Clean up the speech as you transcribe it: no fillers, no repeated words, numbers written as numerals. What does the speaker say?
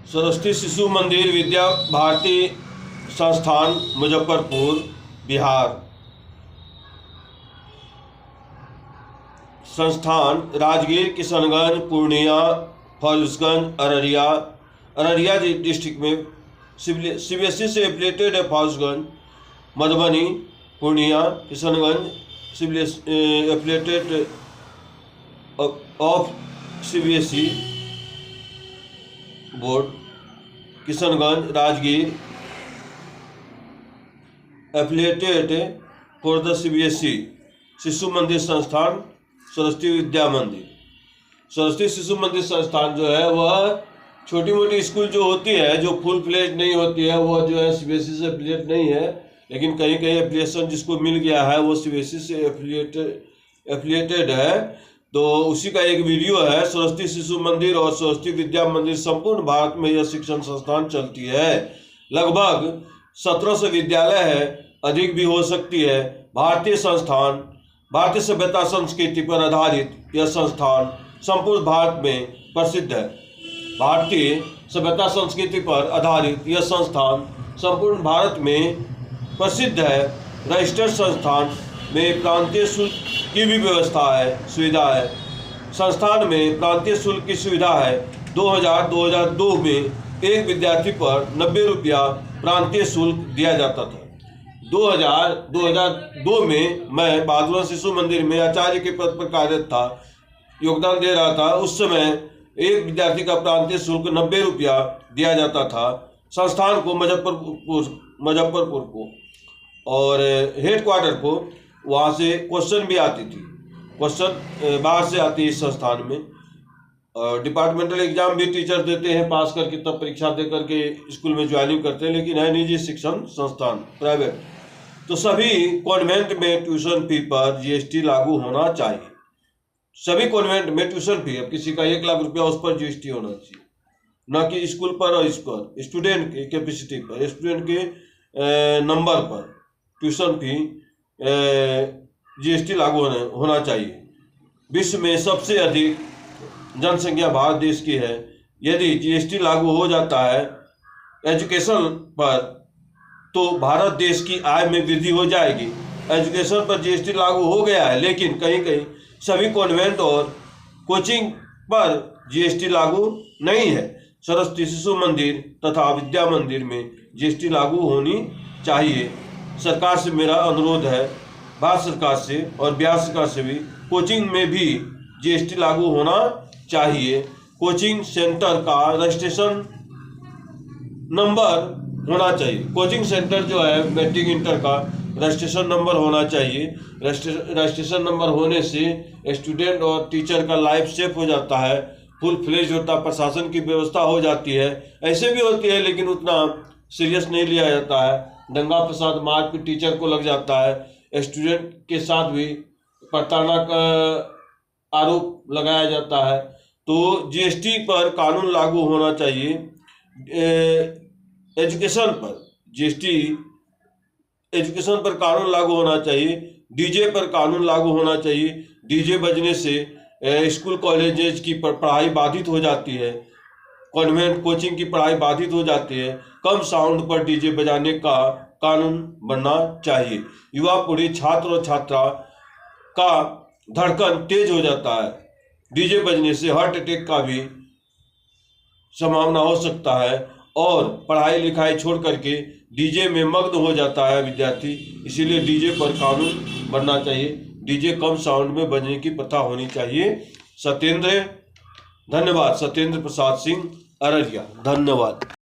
सरस्वती शिशु मंदिर विद्या भारती संस्थान मुजफ्फरपुर बिहार। संस्थान राजगीर, किशनगंज, पूर्णिया, फॉल्सगंज, अररिया डिस्ट्रिक्ट में सीबीएसई से एफिलिएटेड है। Forbesganj, Madhubani, Purnia, Kishanganj affiliated of CBSE board. Kishanganj, Rajgir affiliated for the CBSE. Shishu Mandir संस्थान सरस्वती विद्या मंदिर। सरस्वती शिशु मंदिर संस्थान जो है वह छोटी मोटी स्कूल जो होती है, जो फुल फ्लेज नहीं होती है, वह जो है सीबीएसई से एफिलिएट नहीं है, लेकिन कहीं कहीं एफिलिएशन जिसको मिल गया है वो सीबीएसई से एफिलिएटेड है। तो उसी का एक वीडियो है। सरस्वती शिशु मंदिर और सरस्वती विद्या मंदिर संपूर्ण भारत में यह शिक्षण संस्थान चलती है। लगभग 1700 विद्यालय है, अधिक भी हो सकती है। भारतीय संस्थान, भारतीय सभ्यता संस्कृति पर आधारित यह संस्थान संपूर्ण भारत में प्रसिद्ध है। भारतीय सभ्यता संस्कृति पर आधारित यह संस्थान संपूर्ण भारत में प्रसिद्ध है। रजिस्टर्ड संस्थान में प्रांतीय शुल्क की भी सुविधा है। संस्थान में प्रांतीय शुल्क की सुविधा है। 2002 में एक विद्यार्थी पर 90 रुपया प्रांतीय शुल्क दिया जाता था। 2002 में मैं बहादुर शिशु मंदिर में आचार्य के पद पर कार्यरत था, योगदान दे रहा था। उस समय एक विद्यार्थी का प्रांतीय शुल्क 90 रुपया दिया जाता था। संस्थान को मुजफ्फरपुर को और हेडक्वार्टर को वहाँ से क्वेश्चन भी आती थी, क्वेश्चन बाहर से आती है इस संस्थान में। डिपार्टमेंटल एग्जाम भी टीचर देते हैं, पास करके तब परीक्षा दे करके स्कूल में ज्वाइनिंग करते हैं, लेकिन है निजी शिक्षण संस्थान, प्राइवेट। तो सभी कॉन्वेंट में ट्यूशन फी पर जीएसटी लागू होना चाहिए। सभी कॉन्वेंट में ट्यूशन फी, अब किसी का 1 लाख रुपया, उस पर जीएसटी होना चाहिए, ना कि स्कूल पर और इस पर। स्टूडेंट के कैपेसिटी पर, स्टूडेंट के नंबर पर ट्यूशन फी जीएसटी लागू होना चाहिए। विश्व में सबसे अधिक जनसंख्या भारत देश की है। यदि जीएसटी लागू हो जाता है एजुकेशन पर, तो भारत देश की आय में वृद्धि हो जाएगी। एजुकेशन पर जीएसटी लागू हो गया है, लेकिन कहीं कहीं सभी कॉन्वेंट और कोचिंग पर जीएसटी लागू नहीं है। सरस्वती शिशु मंदिर तथा विद्या मंदिर में जीएसटी लागू होनी चाहिए। सरकार से मेरा अनुरोध है, भारत सरकार से और बिहार सरकार से भी, कोचिंग में भी जीएसटी लागू होना चाहिए। कोचिंग सेंटर का रजिस्ट्रेशन नंबर होना चाहिए। कोचिंग सेंटर जो है मैट्रिक इंटर का रजिस्ट्रेशन नंबर होना चाहिए। रजिस्ट्रेशन नंबर होने से स्टूडेंट और टीचर का लाइफ सेफ हो जाता है, फुल फ्लेज होता, प्रशासन की व्यवस्था हो जाती है। ऐसे भी होती है, लेकिन उतना सीरियस नहीं लिया जाता है। दंगा फसाद, मारपीट टीचर को लग जाता है। स्टूडेंट के साथ भी प्रताड़ना का आरोप लगाया जाता है। तो जीएसटी पर कानून लागू होना चाहिए। एजुकेशन पर जीएसटी, एजुकेशन पर कानून लागू होना चाहिए। डीजे पर कानून लागू होना चाहिए। डीजे बजने से स्कूल कॉलेजेस की पढ़ाई बाधित हो जाती है, कॉन्वेंट कोचिंग की पढ़ाई बाधित हो जाती है। कम साउंड पर डीजे बजाने का कानून बनना चाहिए। युवा पीढ़ी, छात्र और छात्रा का धड़कन तेज हो जाता है। डीजे बजने से हार्ट अटैक का भी संभावना हो सकता है, और पढ़ाई लिखाई छोड़ करके डीजे में मग्न हो जाता है विद्यार्थी। इसीलिए डीजे पर कानून बनना चाहिए। डीजे कम साउंड में बजने की प्रथा होनी चाहिए। धन्यवाद। सत्येंद्र प्रसाद सिंह, अररिया। धन्यवाद।